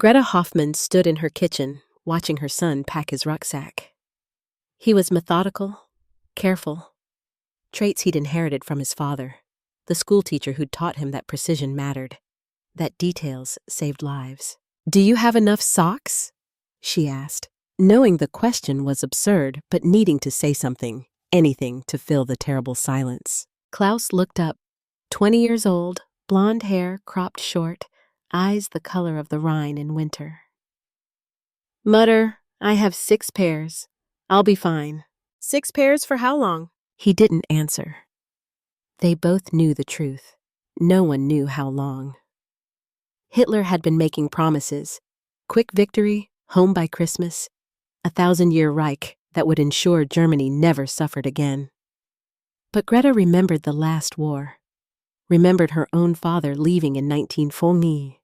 Greta Hoffmann stood in her kitchen, watching her son pack his rucksack. He was methodical, careful, traits he'd inherited from his father, the schoolteacher who'd taught him that precision mattered, that details saved lives. "Do you have enough socks?" she asked, knowing the question was absurd, but needing to say something, anything to fill the terrible silence. Klaus looked up, 20 years old, blonde hair cropped short, eyes the color of the Rhine in winter. "Mutter, I have 6 pairs. I'll be fine." "6 pairs for how long?" He didn't answer. They both knew the truth. No one knew how long. Hitler had been making promises. Quick victory, home by Christmas, a 1,000-year Reich that would ensure Germany never suffered again. But Greta remembered the last war, remembered her own father leaving in 1914,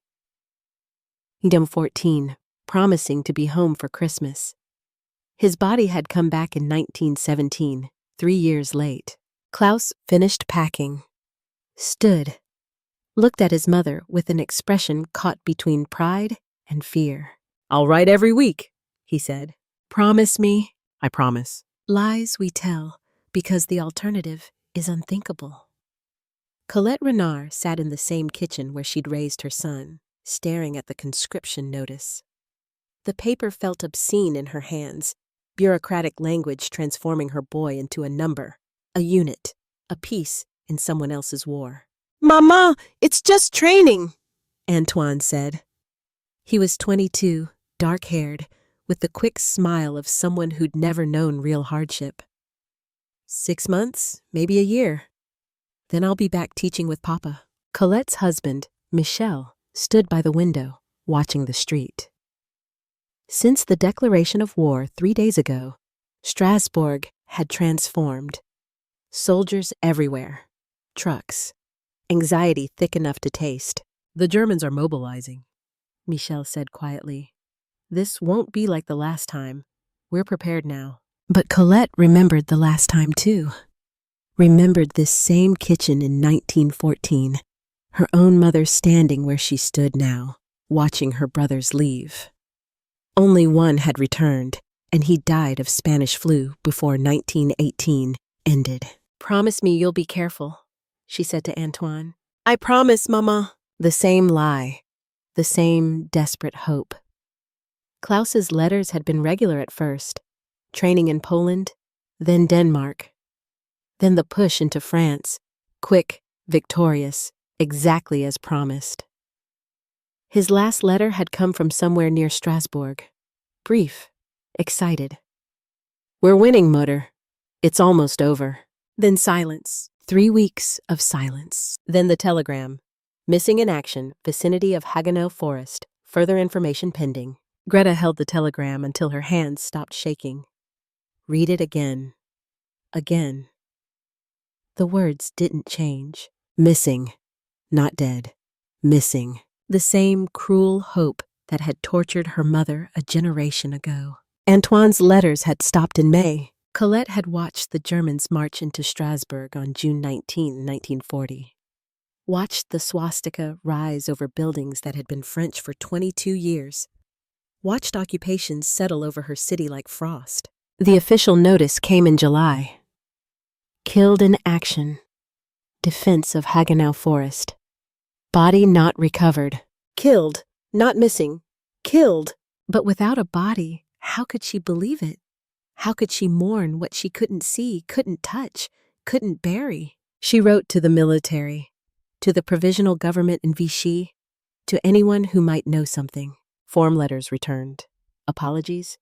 promising to be home for Christmas. His body had come back in 1917, 3 years late. Klaus finished packing, stood, looked at his mother with an expression caught between pride and fear. "I'll write every week," he said. "Promise me." "I promise." Lies we tell because the alternative is unthinkable. Colette Renard sat in the same kitchen where she'd raised her son, staring at the conscription notice. The paper felt obscene in her hands, bureaucratic language transforming her boy into a number, a unit, a piece in someone else's war. "Mama, it's just training," Antoine said. He was 22, dark-haired, with the quick smile of someone who'd never known real hardship. 6 months, maybe a year. Then I'll be back teaching with Papa. Colette's husband, Michel, stood by the window, watching the street. Since the declaration of war 3 days ago, Strasbourg had transformed. Soldiers everywhere, trucks, anxiety thick enough to taste. "The Germans are mobilizing," Michel said quietly. "This won't be like the last time. We're prepared now." But Colette remembered the last time too. Remembered this same kitchen in 1914, her own mother standing where she stood now, watching her brothers leave. Only one had returned, and he died of Spanish flu before 1918 ended. "Promise me you'll be careful," she said to Antoine. "I promise, Mama." The same lie, the same desperate hope. Klaus's letters had been regular at first, training in Poland, then Denmark, then the push into France, quick, victorious, exactly as promised. His last letter had come from somewhere near Strasbourg, brief, excited. "We're winning, Mutter. It's almost over." Then silence, 3 weeks of silence. Then the telegram, "Missing in action, vicinity of Haguenau Forest, further information pending." Greta held the telegram until her hands stopped shaking. Read it again. Again. The words didn't change. Missing, not dead. Missing. The same cruel hope that had tortured her mother a generation ago. Antoine's letters had stopped in May. Colette had watched the Germans march into Strasbourg on June 19, 1940. Watched the swastika rise over buildings that had been French for 22 years. Watched occupations settle over her city like frost. The official notice came in July. Killed in action. Defense of Haguenau Forest. Body not recovered. Killed, not missing. Killed. But without a body, how could she believe it? How could she mourn what she couldn't see, couldn't touch, couldn't bury? She wrote to the military, to the provisional government in Vichy, to anyone who might know something. Form letters returned. Apologies.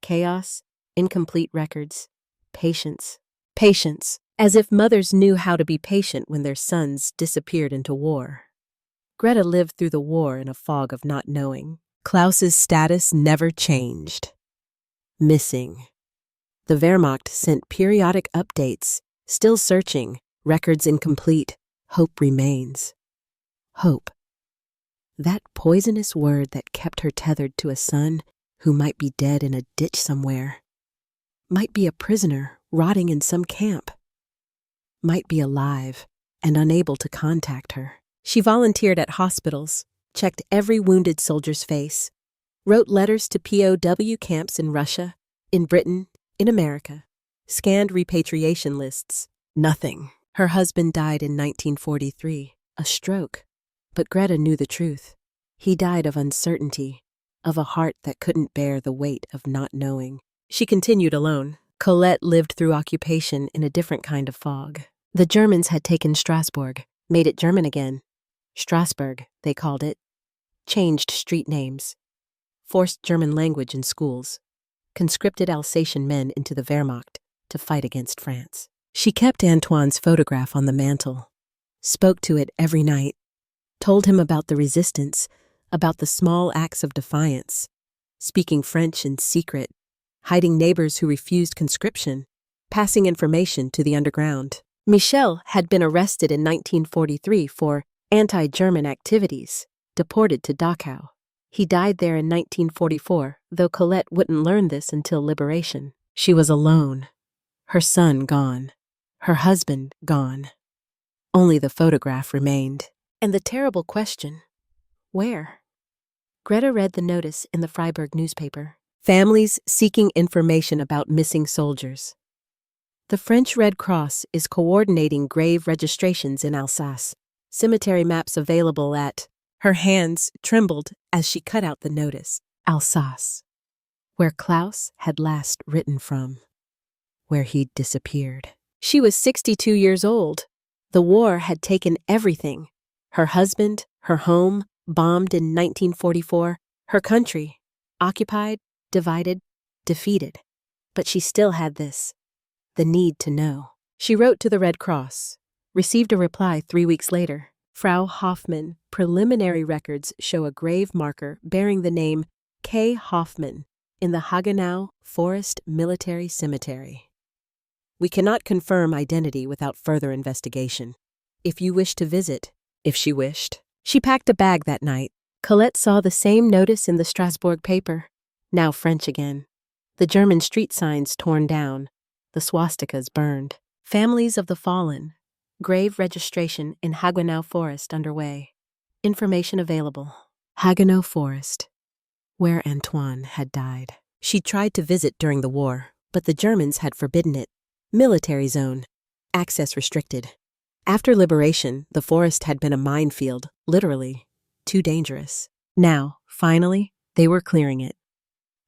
Chaos. Incomplete records. Patience. Patience. As if mothers knew how to be patient when their sons disappeared into war. Greta lived through the war in a fog of not knowing. Klaus's status never changed. Missing. The Wehrmacht sent periodic updates, still searching, records incomplete. Hope remains. Hope. That poisonous word that kept her tethered to a son who might be dead in a ditch somewhere. Might be a prisoner rotting in some camp. Might be alive and unable to contact her. She volunteered at hospitals, checked every wounded soldier's face, wrote letters to POW camps in Russia, in Britain, in America, scanned repatriation lists. Nothing. Her husband died in 1943, a stroke. But Greta knew the truth. He died of uncertainty, of a heart that couldn't bear the weight of not knowing. She continued alone. Colette lived through occupation in a different kind of fog. The Germans had taken Strasbourg, made it German again. Strasbourg, they called it. Changed street names. Forced German language in schools. Conscripted Alsatian men into the Wehrmacht to fight against France. She kept Antoine's photograph on the mantel, spoke to it every night, told him about the resistance, about the small acts of defiance, speaking French in secret, hiding neighbors who refused conscription, passing information to the underground. Michel had been arrested in 1943 for anti-German activities, deported to Dachau. He died there in 1944, though Colette wouldn't learn this until liberation. She was alone. Her son gone. Her husband gone. Only the photograph remained. And the terrible question, where? Greta read the notice in the Freiburg newspaper. Families seeking information about missing soldiers. The French Red Cross is coordinating grave registrations in Alsace. Cemetery maps available at... Her hands trembled as she cut out the notice. Alsace, where Klaus had last written from, where he'd disappeared. She was 62 years old. The war had taken everything. Her husband, her home, bombed in 1944, her country, occupied, divided, defeated. But she still had this, the need to know. She wrote to the Red Cross, received a reply 3 weeks later. Frau Hoffmann, preliminary records show a grave marker bearing the name K. Hoffmann in the Haguenau Forest Military Cemetery. We cannot confirm identity without further investigation. If you wish to visit, if she wished. She packed a bag that night. Colette saw the same notice in the Strasbourg paper, now French again. The German street signs torn down, the swastikas burned. Families of the fallen. Grave registration in Haguenau Forest underway. Information available. Haguenau Forest, where Antoine had died. She tried to visit during the war, but the Germans had forbidden it. Military zone. Access restricted. After liberation, the forest had been a minefield, literally. Too dangerous. Now, finally, they were clearing it.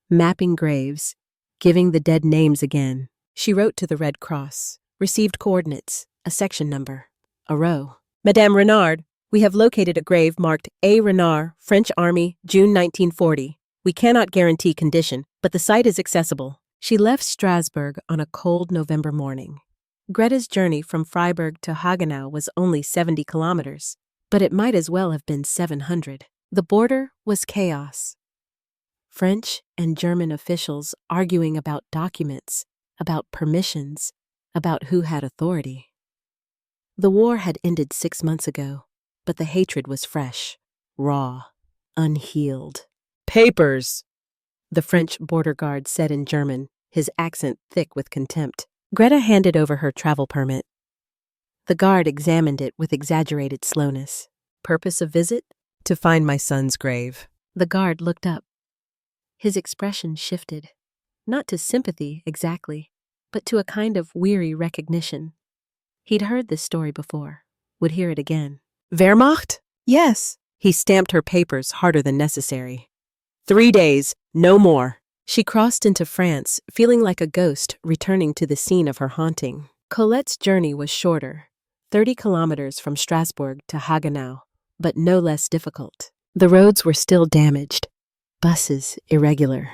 Mapping graves, giving the dead names again. She wrote to the Red Cross, received coordinates, a section number, a row. Madame Renard, we have located a grave marked A. Renard, French Army, June 1940. We cannot guarantee condition, but the site is accessible. She left Strasbourg on a cold November morning. Greta's journey from Freiburg to Haguenau was only 70 kilometers, but it might as well have been 700. The border was chaos. French and German officials arguing about documents, about permissions, about who had authority. The war had ended 6 months ago, but the hatred was fresh, raw, unhealed. Papers, the French border guard said in German, his accent thick with contempt. Greta handed over her travel permit. The guard examined it with exaggerated slowness. Purpose of visit? To find my son's grave. The guard looked up. His expression shifted, not to sympathy exactly, but to a kind of weary recognition. He'd heard this story before, would hear it again. Wehrmacht? Yes. He stamped her papers harder than necessary. 3 days, no more. She crossed into France, feeling like a ghost returning to the scene of her haunting. Colette's journey was shorter, 30 kilometers from Strasbourg to Haguenau, but no less difficult. The roads were still damaged, buses irregular.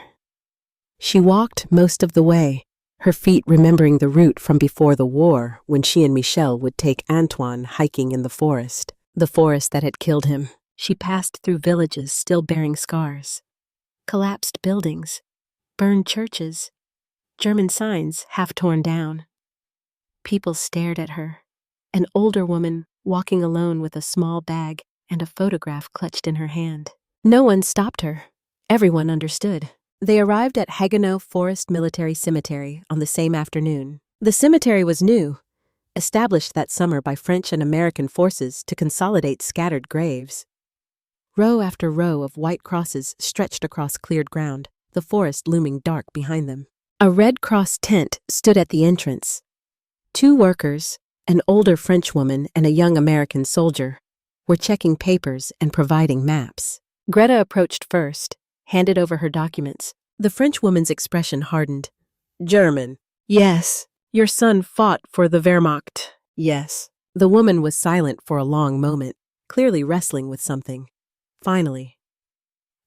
She walked most of the way, her feet remembering the route from before the war when she and Michel would take Antoine hiking in the forest that had killed him. She passed through villages still bearing scars, collapsed buildings, burned churches, German signs half torn down. People stared at her, an older woman walking alone with a small bag and a photograph clutched in her hand. No one stopped her. Everyone understood. They arrived at Haguenau Forest Military Cemetery on the same afternoon. The cemetery was new, established that summer by French and American forces to consolidate scattered graves. Row after row of white crosses stretched across cleared ground, the forest looming dark behind them. A Red Cross tent stood at the entrance. 2 workers, an older French woman and a young American soldier, were checking papers and providing maps. Greta approached first, handed over her documents. The French woman's expression hardened. German. Yes. Your son fought for the Wehrmacht. Yes. The woman was silent for a long moment, clearly wrestling with something. Finally.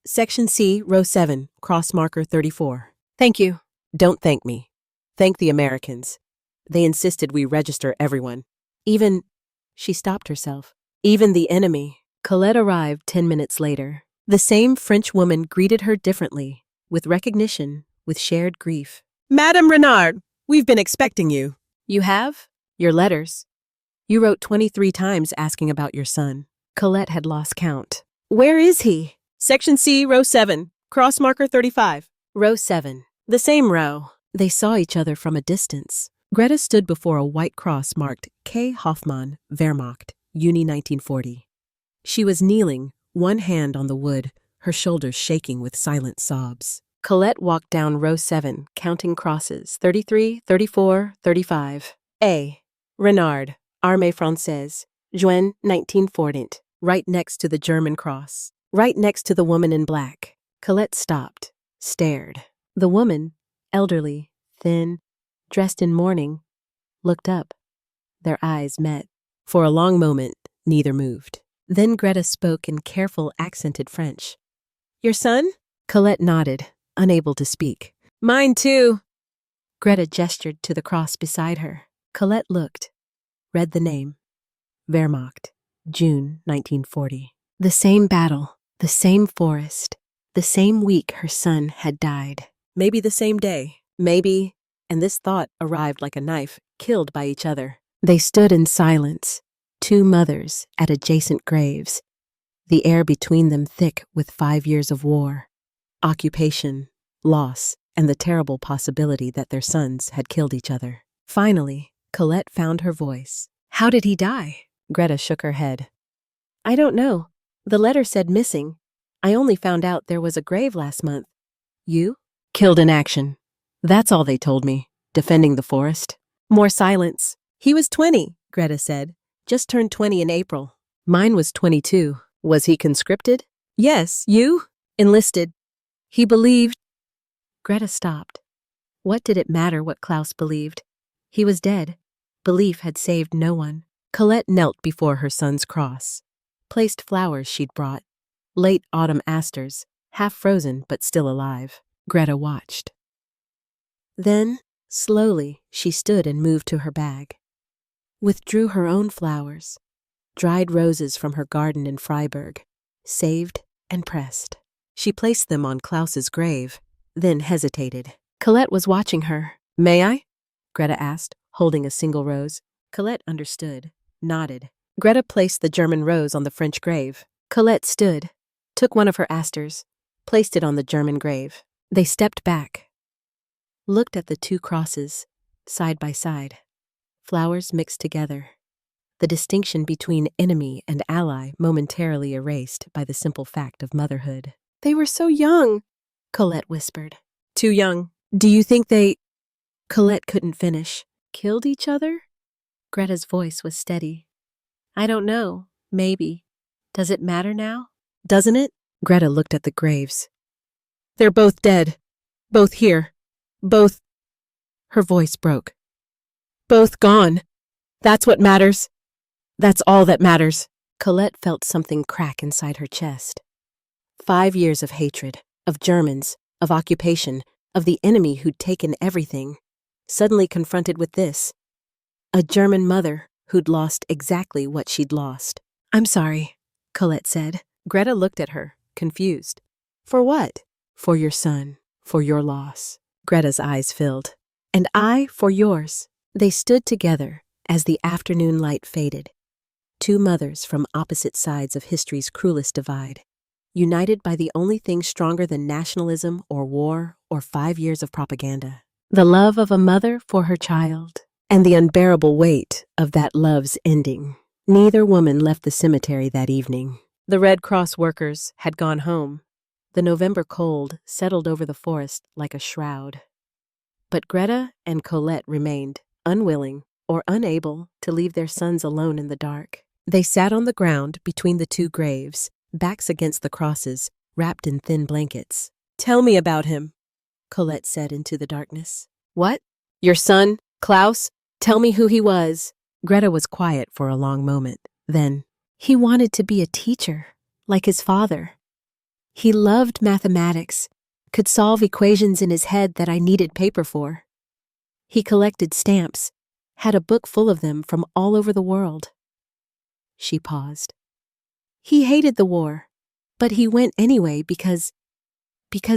Section C, row 7, cross marker 34. Thank you. Don't thank me. Thank the Americans. They insisted we register everyone. Even, she stopped herself, even the enemy. Colette arrived 10 minutes later. The same French woman greeted her differently, with recognition, with shared grief. Madame Renard, we've been expecting you. You have? Your letters. You wrote 23 times asking about your son. Colette had lost count. Where is he? Section C, row 7, cross marker 35. Row 7. The same row. They saw each other from a distance. Greta stood before a white cross marked K. Hoffmann, Wehrmacht, Juni 1940. She was kneeling, one hand on the wood, her shoulders shaking with silent sobs. Colette walked down row 7, counting crosses, 33, 34, 35. A. Renard, Armée Française, Juin 1940. Right next to the German cross. Right next to the woman in black. Colette stopped, stared. The woman, elderly, thin, dressed in mourning, looked up. Their eyes met. For a long moment, neither moved. Then Greta spoke in careful, accented French. Your son? Colette nodded, unable to speak. Mine too. Greta gestured to the cross beside her. Colette looked, read the name. Wehrmacht, June 1940. The same battle, the same forest, the same week her son had died. Maybe the same day, maybe, and this thought arrived like a knife, killed by each other. They stood in silence, 2 mothers at adjacent graves, the air between them thick with 5 years of war, occupation, loss, and the terrible possibility that their sons had killed each other. Finally, Colette found her voice. How did he die? Greta shook her head. I don't know. The letter said missing. I only found out there was a grave last month. You? Killed in action. That's all they told me. Defending the forest. More silence. He was 20, Greta said. Just turned 20 in April. Mine was 22. Was he conscripted? Yes. You? Enlisted. He believed. Greta stopped. What did it matter what Klaus believed? He was dead. Belief had saved no one. Colette knelt before her son's cross, placed flowers she'd brought, late autumn asters, half frozen but still alive. Greta watched. Then, slowly, she stood and moved to her bag. Withdrew her own flowers, dried roses from her garden in Freiburg, saved and pressed. She placed them on Klaus's grave, then hesitated. Colette was watching her. May I? Greta asked, holding a single rose. Colette understood, nodded. Greta placed the German rose on the French grave. Colette stood, took one of her asters, placed it on the German grave. They stepped back, looked at the 2 crosses, side by side. Flowers mixed together. The distinction between enemy and ally momentarily erased by the simple fact of motherhood. They were so young, Colette whispered. Too young. Do you think they... Colette couldn't finish. Killed each other? Greta's voice was steady. I don't know. Maybe. Does it matter now? Doesn't it? Greta looked at the graves. They're both dead. Both here. Both... Her voice broke. Both gone. That's what matters. That's all that matters. Colette felt something crack inside her chest. 5 years of hatred, of Germans, of occupation, of the enemy who'd taken everything, suddenly confronted with this. A German mother who'd lost exactly what she'd lost. I'm sorry, Colette said. Greta looked at her, confused. For what? For your son, for your loss. Greta's eyes filled. And I for yours. They stood together as the afternoon light faded. 2 mothers from opposite sides of history's cruelest divide, united by the only thing stronger than nationalism or war or 5 years of propaganda. The love of a mother for her child, and the unbearable weight of that love's ending. Neither woman left the cemetery that evening. The Red Cross workers had gone home. The November cold settled over the forest like a shroud. But Greta and Colette remained, unwilling or unable to leave their sons alone in the dark. They sat on the ground between the two graves, backs against the crosses, wrapped in thin blankets. "Tell me about him," Colette said into the darkness. "What? Your son, Klaus? Tell me who he was." Greta was quiet for a long moment. Then, "He wanted to be a teacher, like his father. He loved mathematics, could solve equations in his head that I needed paper for. He collected stamps, had a book full of them from all over the world." She paused. "He hated the war, but he went anyway because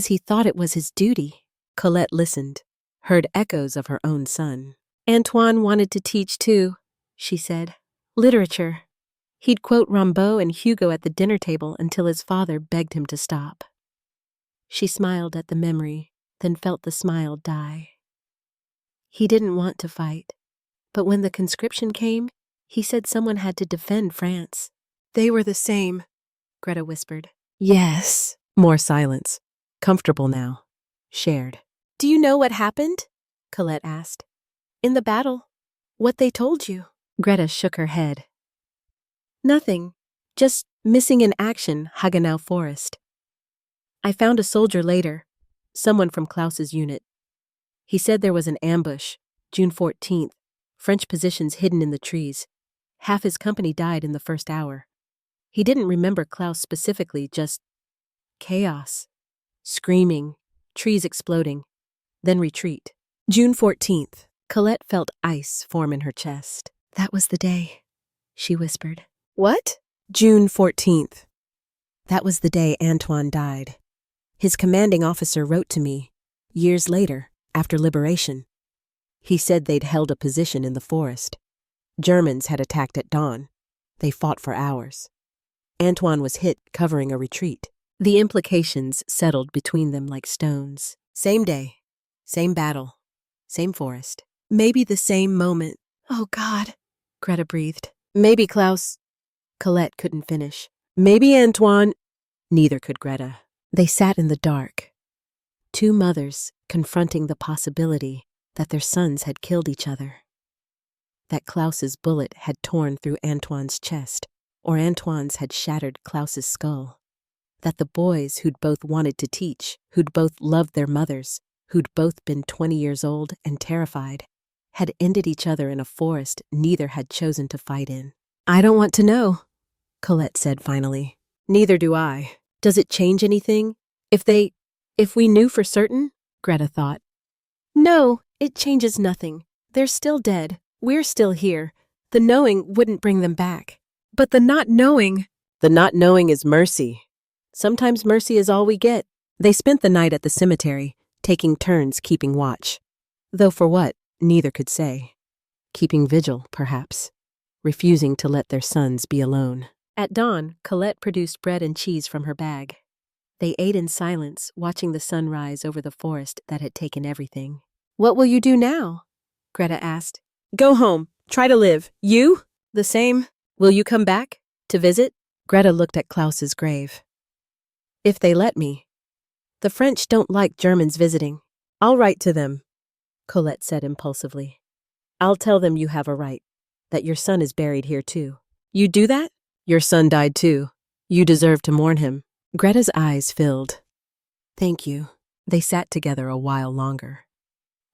he thought it was his duty." Colette listened, heard echoes of her own son. "Antoine wanted to teach too," she said. "Literature. He'd quote Rimbaud and Hugo at the dinner table until his father begged him to stop." She smiled at the memory, then felt the smile die. "He didn't want to fight, but when the conscription came, he said someone had to defend France." "They were the same," Greta whispered. "Yes." More silence. Comfortable now. Shared. "Do you know what happened?" Colette asked. "In the battle. What they told you?" Greta shook her head. "Nothing. Just missing in action, Haguenau Forest. I found a soldier later, someone from Klaus's unit. He said there was an ambush, June 14th, French positions hidden in the trees. Half his company died in the first hour. He didn't remember Klaus specifically, just chaos. Screaming, trees exploding, then retreat. June 14th. Colette felt ice form in her chest. "That was the day," she whispered. "What?" "June 14th. That was the day Antoine died. His commanding officer wrote to me, years later, after liberation. He said they'd held a position in the forest. Germans had attacked at dawn. They fought for hours. Antoine was hit covering a retreat. The implications settled between them like stones. Same day, same battle, same forest. Maybe the same moment." "Oh, God," Greta breathed. "Maybe Klaus." Colette couldn't finish. "Maybe Antoine." Neither could Greta. They sat in the dark. Two mothers confronting the possibility that their sons had killed each other. That Klaus's bullet had torn through Antoine's chest, or Antoine's had shattered Klaus's skull. That the boys who'd both wanted to teach, who'd both loved their mothers, who'd both been 20 years old and terrified, had ended each other in a forest neither had chosen to fight in. "I don't want to know," Colette said finally. "Neither do I. Does it change anything? If we knew for certain?" Greta thought. "No, it changes nothing. They're still dead. We're still here. The knowing wouldn't bring them back. But the not knowing..." "The not knowing is mercy. Sometimes mercy is all we get." They spent the night at the cemetery, taking turns keeping watch. Though for what, neither could say. Keeping vigil, perhaps. Refusing to let their sons be alone. At dawn, Colette produced bread and cheese from her bag. They ate in silence, watching the sun rise over the forest that had taken everything. "What will you do now?" Greta asked. "Go home. Try to live. You?" "The same. Will you come back? To visit?" Greta looked at Klaus's grave. "If they let me. The French don't like Germans visiting." "I'll write to them," Colette said impulsively. "I'll tell them you have a right, that your son is buried here too." "You do that?" "Your son died too. You deserve to mourn him." Greta's eyes filled. "Thank you." They sat together a while longer.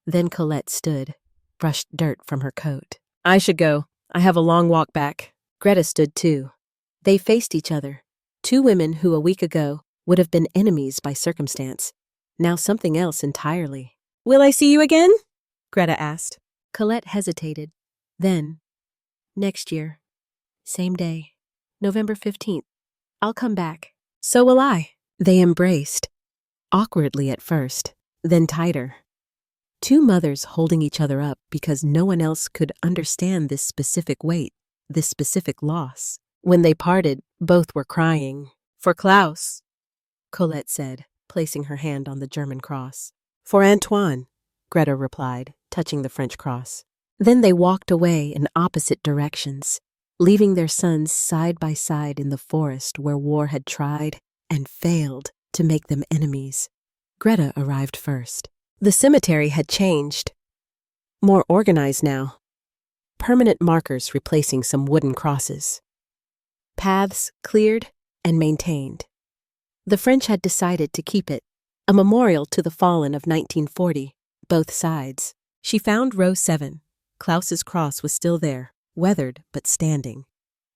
Then Colette stood, brushed dirt from her coat. "I should go. I have a long walk back." Greta stood too. They faced each other. Two women who a week ago would have been enemies by circumstance. Now something else entirely. "Will I see you again?" Greta asked. Colette hesitated. Then, "Next year. Same day. November 15th. I'll come back." "So will I." They embraced. Awkwardly at first, then tighter. Two mothers holding each other up because no one else could understand this specific weight, this specific loss. When they parted, both were crying. "For Klaus," Colette said, placing her hand on the German cross. "For Antoine," Greta replied, touching the French cross. Then they walked away in opposite directions, leaving their sons side by side in the forest where war had tried and failed to make them enemies. Greta arrived first. The cemetery had changed. More organized now. Permanent markers replacing some wooden crosses. Paths cleared and maintained. The French had decided to keep it, a memorial to the fallen of 1940, both sides. She found row 7. Klaus's cross was still there, weathered but standing.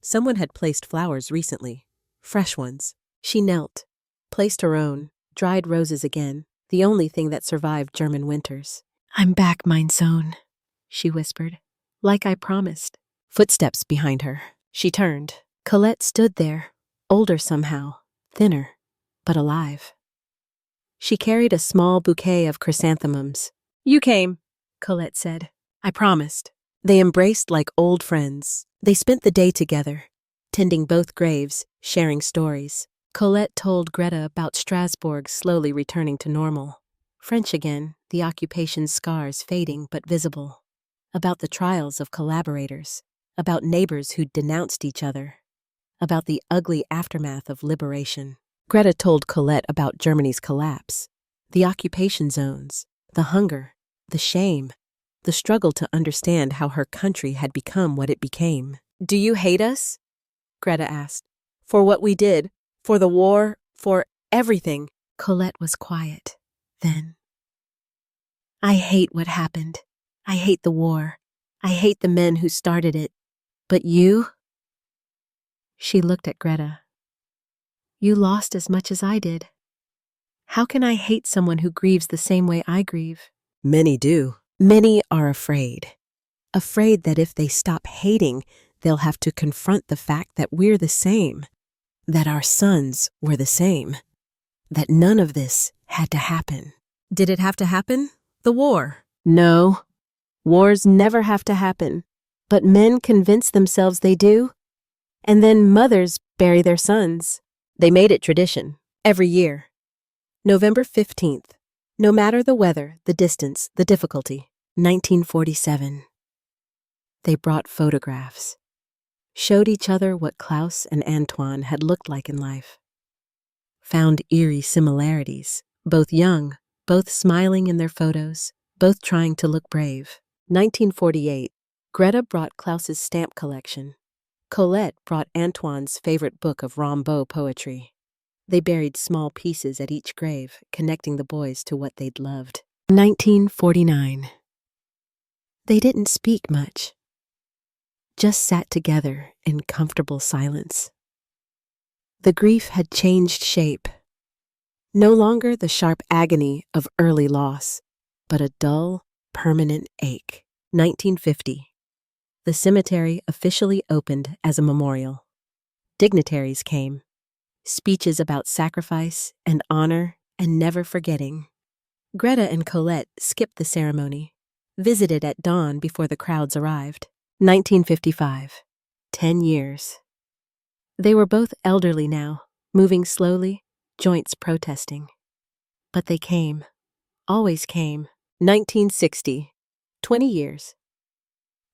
Someone had placed flowers recently, fresh ones. She knelt, placed her own, dried roses again, the only thing that survived German winters. "I'm back, mein Sohn," she whispered, like I promised. Footsteps behind her. She turned. Colette stood there, older somehow, thinner, but alive. She carried a small bouquet of chrysanthemums. "You came," Colette said. "I promised." They embraced like old friends. They spent the day together, tending both graves, sharing stories. Colette told Greta about Strasbourg slowly returning to normal. French again, the occupation's scars fading but visible. About the trials of collaborators. About neighbors who'd denounced each other. About the ugly aftermath of liberation. Greta told Colette about Germany's collapse. The occupation zones. The hunger. The shame. The struggle to understand how her country had become what it became. "Do you hate us?" Greta asked. "For what we did? For the war? For everything?" Colette was quiet. Then, "I hate what happened. I hate the war. I hate the men who started it. But you?" She looked at Greta. "You lost as much as I did. How can I hate someone who grieves the same way I grieve?" "Many do. Many are afraid. Afraid that if they stop hating, they'll have to confront the fact that we're the same. That our sons were the same. That none of this had to happen." Did it have to happen? The war? No. Wars never have to happen. But men convince themselves they do. And then mothers bury their sons. They made it tradition. Every year. November 15th. No matter the weather, the distance, the difficulty. 1947. They brought photographs. Showed each other what Klaus and Antoine had looked like in life. Found eerie similarities. Both young, both smiling in their photos, both trying to look brave. 1948. Greta brought Klaus's stamp collection. Colette brought Antoine's favorite book of Rimbaud poetry. They buried small pieces at each grave, connecting the boys to what they'd loved. 1949. They didn't speak much. Just sat together in comfortable silence. The grief had changed shape. No longer the sharp agony of early loss, but a dull, permanent ache. 1950. The cemetery officially opened as a memorial. Dignitaries came. Speeches about sacrifice and honor and never forgetting. Greta and Colette skipped the ceremony, visited at dawn before the crowds arrived. 1955. 10 years. They were both elderly now, moving slowly, joints protesting. But they came. Always came. 1960. 20 years.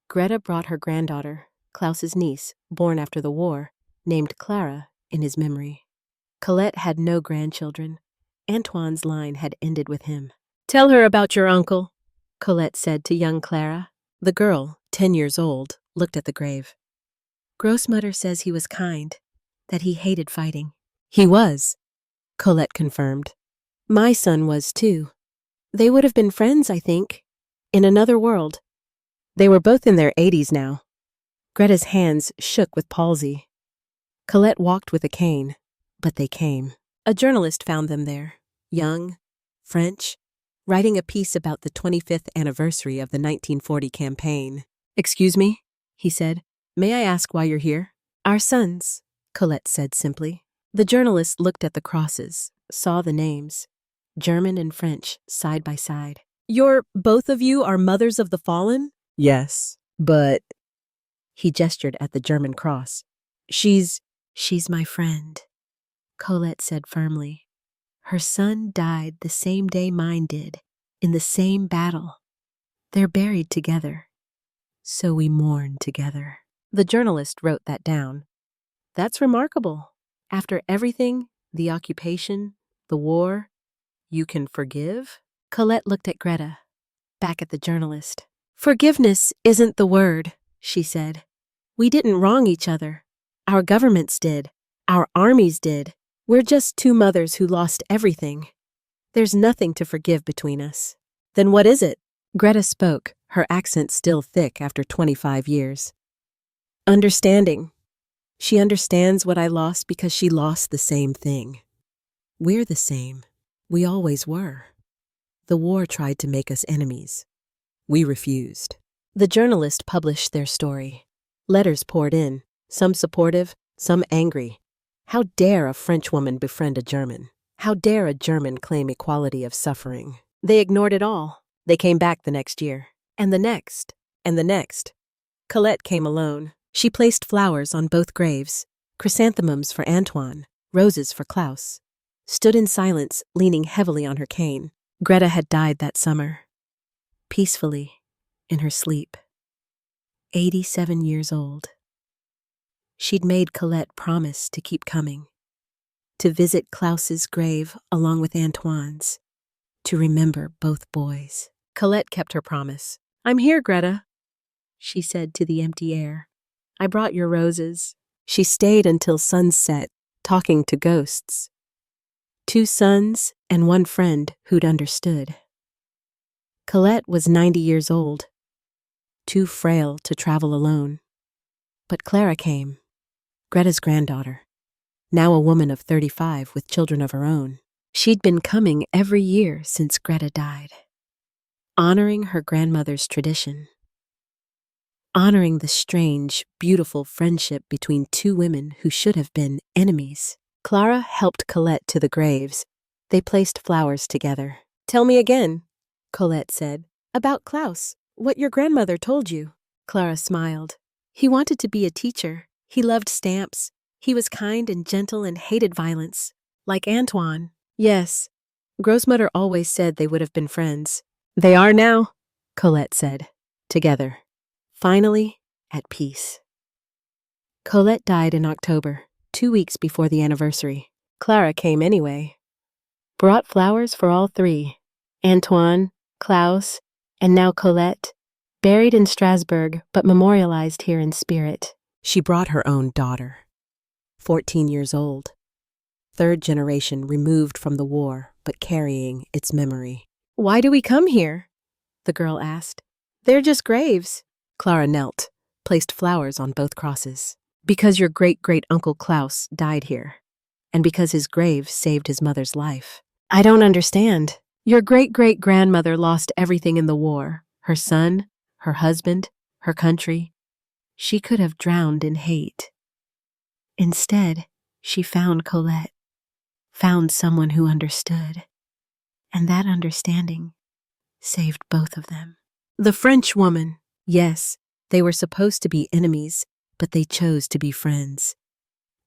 Greta brought her granddaughter, Klaus's niece, born after the war, named Clara, in his memory. Colette had no grandchildren. Antoine's line had ended with him. "Tell her about your uncle," Colette said to young Clara. The girl, 10 years old, looked at the grave. "Grossmutter says he was kind, that he hated fighting." "He was," Colette confirmed. "My son was too. They would have been friends, I think, in another world." They were both in their 80s now. Greta's hands shook with palsy. Colette walked with a cane, but they came. A journalist found them there, young, French, writing a piece about the 25th anniversary of the 1940 campaign. "Excuse me," he said. "May I ask why you're here?" "Our sons," Colette said simply. The journalist looked at the crosses, saw the names, German and French, side by side. Both of you are mothers of the fallen?" "Yes, but..." He gestured at the German cross. She's my friend," Colette said firmly. "Her son died the same day mine did, in the same battle. They're buried together, so we mourn together." The journalist wrote that down. That's remarkable. After everything, the occupation, the war, you can forgive? Colette looked at Greta, back at the journalist. Forgiveness isn't the word, she said. We didn't wrong each other. Our governments did. Our armies did. We're just two mothers who lost everything. There's nothing to forgive between us. Then what is it? Greta spoke, her accent still thick after 25 years. Understanding. She understands what I lost because she lost the same thing. We're the same. We always were. The war tried to make us enemies. We refused. The journalist published their story. Letters poured in, some supportive, some angry. How dare a French woman befriend a German? How dare a German claim equality of suffering? They ignored it all. They came back the next year. And the next. And the next. Colette came alone. She placed flowers on both graves, chrysanthemums for Antoine, roses for Klaus. Stood in silence, leaning heavily on her cane. Greta had died that summer. Peacefully, in her sleep. 87 years old. She'd made Colette promise to keep coming. To visit Klaus's grave along with Antoine's. To remember both boys. Colette kept her promise. I'm here, Greta, she said to the empty air. I brought your roses. She stayed until sunset, talking to ghosts. 2 sons and 1 friend who'd understood. Colette was 90 years old, too frail to travel alone. But Clara came, Greta's granddaughter, now a woman of 35 with children of her own. She'd been coming every year since Greta died, honoring her grandmother's tradition, honoring the strange, beautiful friendship between 2 women who should have been enemies. Clara helped Colette to the graves. They placed flowers together. Tell me again, Colette said, about Klaus, what your grandmother told you. Clara smiled. He wanted to be a teacher. He loved stamps. He was kind and gentle and hated violence. Like Antoine. Yes. Grossmother always said they would have been friends. They are now, Colette said. Together. Finally, at peace. Colette died in October, 2 weeks before the anniversary. Clara came anyway. Brought flowers for all 3. Antoine, Klaus, and now Colette, buried in Strasbourg but memorialized here in spirit. She brought her own daughter, 14 years old, 3rd generation removed from the war but carrying its memory. Why do we come here? The girl asked. They're just graves. Clara knelt, placed flowers on both crosses. Because your great-great-uncle Klaus died here, and because his grave saved his mother's life. I don't understand. Your great-great-grandmother lost everything in the war. Her son, her husband, her country. She could have drowned in hate. Instead, she found Colette, found someone who understood. And that understanding saved both of them. The French woman, yes, they were supposed to be enemies, but they chose to be friends.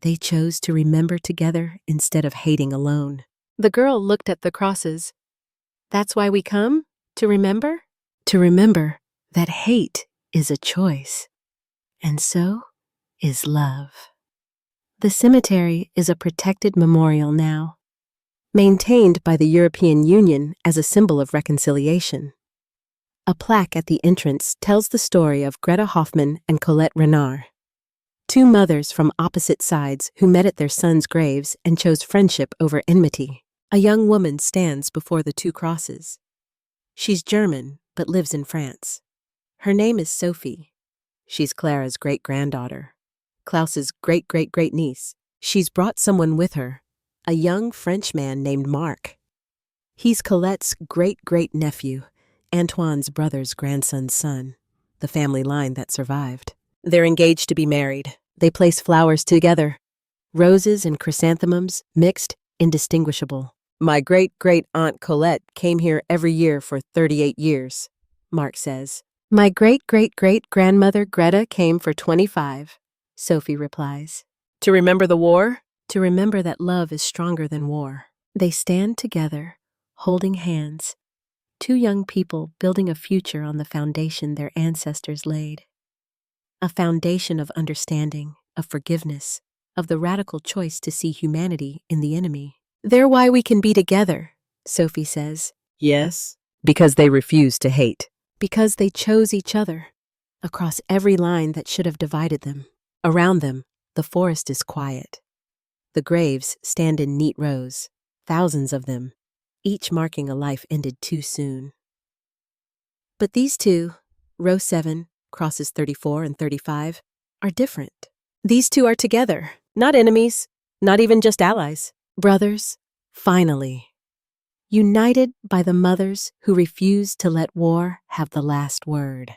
They chose to remember together instead of hating alone. The girl looked at the crosses. That's why we come? To remember? To remember that hate is a choice. And so is love. The cemetery is a protected memorial now, maintained by the European Union as a symbol of reconciliation. A plaque at the entrance tells the story of Greta Hoffmann and Colette Renard, 2 mothers from opposite sides who met at their sons' graves and chose friendship over enmity. A young woman stands before the 2 crosses. She's German, but lives in France. Her name is Sophie. She's Clara's great-granddaughter, Klaus's great-great-great-niece. She's brought someone with her, a young French man named Marc. He's Colette's great-great-nephew, Antoine's brother's grandson's son, the family line that survived. They're engaged to be married. They place flowers together. Roses and chrysanthemums, mixed, indistinguishable. My great-great-aunt Colette came here every year for 38 years, Marc says. My great-great-great-grandmother Greta came for 25, Sophie replies. To remember the war? To remember that love is stronger than war. They stand together, holding hands, 2 young people building a future on the foundation their ancestors laid. a foundation of understanding, of forgiveness, of the radical choice to see humanity in the enemy. They're why we can be together, Sophie says. Yes, because they refuse to hate. Because they chose each other, across every line that should have divided them. Around them, the forest is quiet. The graves stand in neat rows, thousands of them, each marking a life ended too soon. But these two, row 7, crosses 34 and 35, are different. These two are together, not enemies, not even just allies. Brothers, finally. United by the mothers who refuse to let war have the last word.